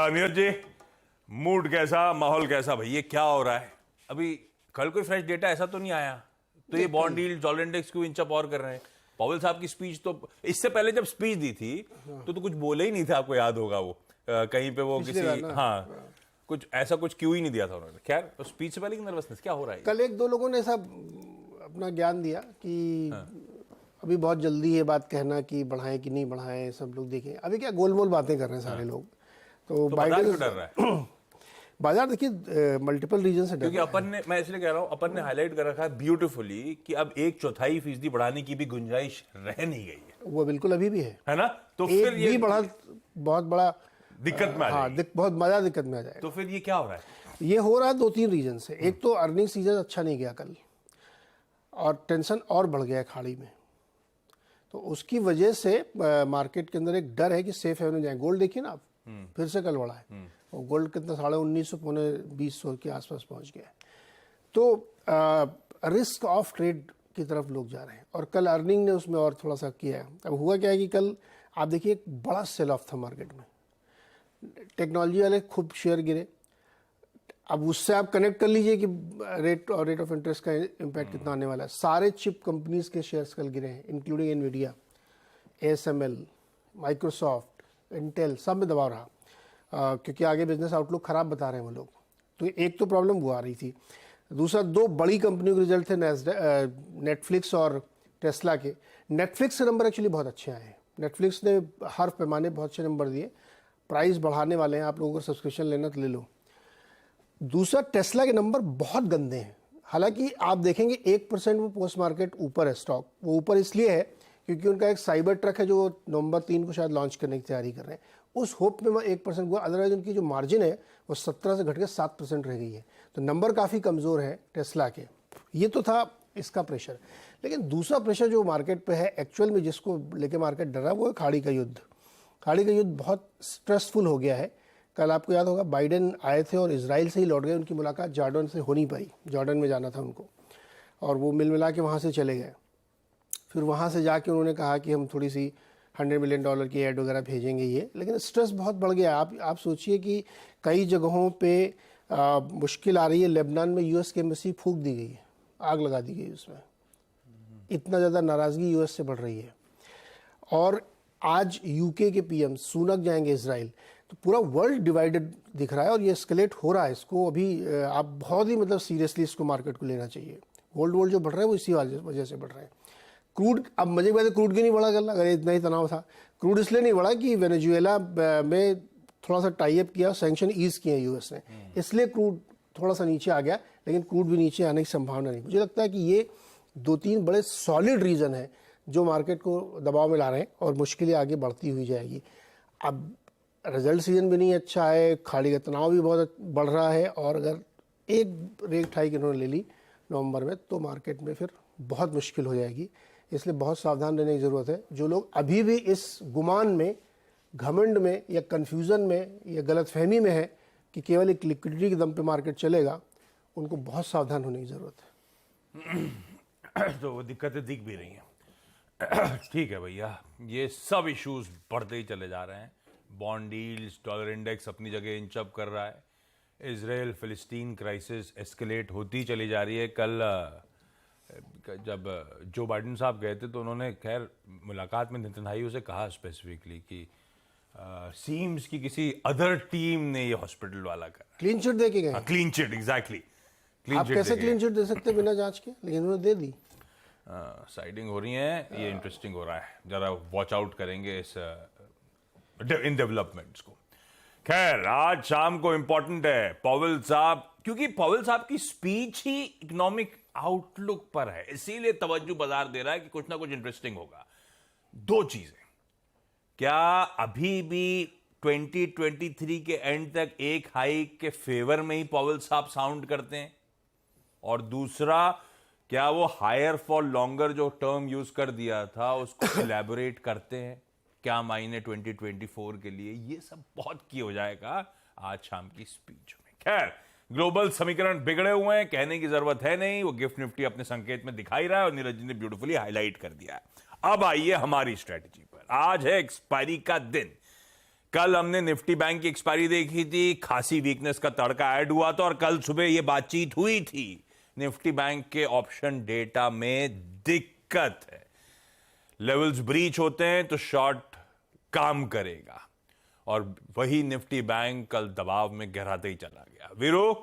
Neeraj ji, mood कैसा, माहौल कैसा भाई? ये क्या हो रहा है? अभी कल कोई फ्रेश डेटा ऐसा तो नहीं आया, तो ये बॉन्ड यील्ड, डॉलर इंडेक्स क्यों इंच अप और कर रहे हैं? पॉवेल साहब की स्पीच तो इससे पहले जब स्पीच दी थी तो कुछ बोले ही नहीं थे, आपको याद होगा वो कहीं पे वो किसी कुछ ऐसा कुछ क्यों ही नहीं दिया था उन्होंने। खैर, तो स्पीच से पहले की नर्वसनेस क्या हो रहा है? कल एक दो लोगों ने ऐसा अपना ज्ञान दिया कि अभी बहुत जल्दी है बात कहना कि बढ़ाएं कि नहीं बढ़ाएं, सब लोग देखें। अभी क्या गोलमोल बातें कर रहे हैं सारे लोग। तो बाजार क्यों डर रहा है? बाजार देखिए मल्टीपल रीजन से, क्योंकि अपन ने, मैं इसलिए कह रहा हूं, अपन ने हाईलाइट कर रखा है ब्यूटीफुली कि अब 1/4% बढ़ाने की भी गुंजाइश रह नहीं गई है। वो बिल्कुल अभी भी है ना? तो एक फिर ये भी बढ़ा बहुत बड़ा दिक्कत में आ जाएगी। बहुत मजा दिक्कत में आ जाएगा। तो फिर ये क्या हो रहा है? ये हो रहा है 2-3 रीजन से। एक तो अर्निंग सीजन अच्छा नहीं गया कल, और टेंशन और बढ़ गया है खाड़ी में, तो उसकी वजह से मार्केट के अंदर एक डर है कि सेफ हेवन में जाए। गोल्ड देखिए ना आप, फिर से कल बढ़ा है और गोल्ड कितना 1950 पौने 2000 के आसपास पहुंच गया है। तो रिस्क ऑफ ट्रेड की तरफ लोग जा रहे हैं, और कल अर्निंग ने उसमें और थोड़ा सा किया है। अब हुआ क्या है कि कल आप देखिए एक बड़ा सेल ऑफ था मार्केट में, टेक्नोलॉजी वाले खूब शेयर गिरे। अब उससे आप कनेक्ट कर लीजिए कि रेट ऑफ इंटरेस्ट का इम्पैक्ट कितना आने वाला है। सारे चिप कंपनीज के शेयर्स कल गिरे हैं, including Nvidia, ASML, Microsoft, Intel, सब में दबाव रहा क्योंकि आगे बिजनेस आउटलुक खराब बता रहे हैं वो लोग। तो एक तो प्रॉब्लम वो आ रही थी। दूसरा, दो बड़ी कंपनियों के रिजल्ट थे, नेटफ्लिक्स और टेस्ला के। नेटफ्लिक्स के नंबर एक्चुअली बहुत अच्छे आए हैं। नेटफ्लिक्स ने हर पैमाने बहुत अच्छे नंबर दिए, प्राइस बढ़ाने वाले हैं, आप लोगों को सब्सक्रिप्शन लेना तो ले लो। दूसरा, टेस्ला के नंबर बहुत गंदे हैं। हालांकि आप देखेंगे 1% वो पोस्ट मार्केट ऊपर है स्टॉक। वो ऊपर इसलिए है क्योंकि उनका एक साइबर ट्रक है जो नवंबर 3 को शायद लॉन्च करने की तैयारी कर रहे हैं, उस होप में 1% हुआ। अदरवाइज उनकी जो मार्जिन है वो 17 से घट के 7% रह गई है। तो नंबर काफ़ी कमज़ोर है टेस्ला के। ये तो था इसका प्रेशर। लेकिन दूसरा प्रेशर जो मार्केट पे है एक्चुअल में, जिसको लेके मार्केट डरा, वो है खाड़ी का युद्ध। खाड़ी का युद्ध बहुत स्ट्रेसफुल हो गया है। कल आपको याद होगा बाइडेन आए थे और इजराइल से ही लौट गए। उनकी मुलाकात जॉर्डन से हो नहीं पाई, जॉर्डन में जाना था उनको, और वो मिल मिला के वहाँ से चले गए। फिर वहाँ से जाके उन्होंने कहा कि हम थोड़ी सी $100 मिलियन की ऐड वगैरह भेजेंगे ये। लेकिन स्ट्रेस बहुत बढ़ गया। आप सोचिए कि कई जगहों पे मुश्किल आ रही है। लेबनान में US की एम्बेसी फूंक दी गई है, आग लगा दी गई उसमें। इतना ज़्यादा नाराज़गी US से बढ़ रही है। और आज UK के PM सुनक जाएंगे इजराइल। तो पूरा वर्ल्ड डिवाइडेड दिख रहा है और ये एस्केलेट हो रहा है। इसको अभी आप बहुत ही सीरियसली इसको मार्केट को लेना चाहिए। गोल्ड जो बढ़ रहा है वो इसी वजह से बढ़ रहा है। क्रूड, अब मजे की बात है, क्रूड क्यों नहीं बढ़ा कल? अगर इतना ही तनाव था, क्रूड इसलिए नहीं बढ़ा कि वेनेजुएला में थोड़ा सा टाई अप किया, सैंक्शन ईज किए US ने, इसलिए क्रूड थोड़ा सा नीचे आ गया। लेकिन क्रूड भी नीचे आने की संभावना नहीं। मुझे लगता है कि ये 2-3 बड़े सॉलिड रीजन है जो मार्केट को दबाव में ला रहे हैं और मुश्किलें आगे बढ़ती हुई जाएगी। अब रिजल्ट सीजन भी नहीं अच्छा है, खाड़ी का तनाव भी बहुत बढ़ रहा है, और अगर एक रेट हाइक इन्होंने ले ली नवंबर में तो मार्केट में फिर बहुत मुश्किल हो जाएगी। इसलिए बहुत सावधान रहने की ज़रूरत है। जो लोग अभी भी इस गुमान में, घमंड में या कन्फ्यूज़न में या गलतफहमी में है कि केवल एक लिक्विडिटी के दम पे मार्केट चलेगा, उनको बहुत सावधान होने की ज़रूरत है। तो वो दिक्कतें दिख भी रही हैं। ठीक है भैया, ये सब इश्यूज बढ़ते ही चले जा रहे हैं। बॉन्ड यील्ड्स, डॉलर इंडेक्स अपनी जगह इंच अप कर रहा है। इजराइल फिलिस्तीन क्राइसिस एस्केलेट होती चली जा रही है। कल जब जो बाइडेन साहब गए थे तो उन्होंने खैर मुलाकात में नेतन्याहू से कहा स्पेसिफिकली कि सीम्स की किसी अदर टीम ने ये हॉस्पिटल वाला करा। क्लीन चिट दे के गए। Clean chit, exactly. आप कैसे क्लीन चिट दे सकते बिना जांच के? लेकिन उन्होंने दे दी। साइडिंग हो रही है, ये इंटरेस्टिंग हो रहा है। जरा वॉच आउट करेंगे इस इन डेवलपमेंट्स को। खैर, आज शाम को इंपॉर्टेंट है पॉवेल साहब, क्योंकि पॉवेल साहब की स्पीच ही इकोनॉमिक आउटलुक पर है, इसीलिए तवज्जो बाजार दे रहा है कि कुछ ना कुछ इंटरेस्टिंग होगा। दो चीजें, क्या अभी भी 2023 के एंड तक एक हाइक के फेवर में ही पॉवेल साहब साउंड करते हैं? और दूसरा, क्या वो हायर फॉर लॉन्गर जो टर्म यूज कर दिया था उसको इलैबोरेट करते हैं? क्या मायने 2024 के लिए? ये सब बहुत की हो जाएगा आज शाम की स्पीच में। खैर, ग्लोबल समीकरण बिगड़े हुए हैं, कहने की जरूरत है नहीं, वो गिफ्ट निफ्टी अपने संकेत में दिखाई रहा है और नीरज जी ने ब्यूटीफुली हाईलाइट कर दिया है। अब आइए हमारी स्ट्रेटजी पर। आज है एक्सपायरी का दिन। कल हमने निफ्टी बैंक की एक्सपायरी देखी थी, खासी वीकनेस का तड़का ऐड हुआ था और कल सुबह यह बातचीत हुई थी। निफ्टी बैंक के ऑप्शन डेटा में दिक्कत है, लेवल्स ब्रीच होते हैं तो शॉर्ट काम करेगा और वही निफ्टी बैंक कल दबाव में गहराते ही चला गया। वीरू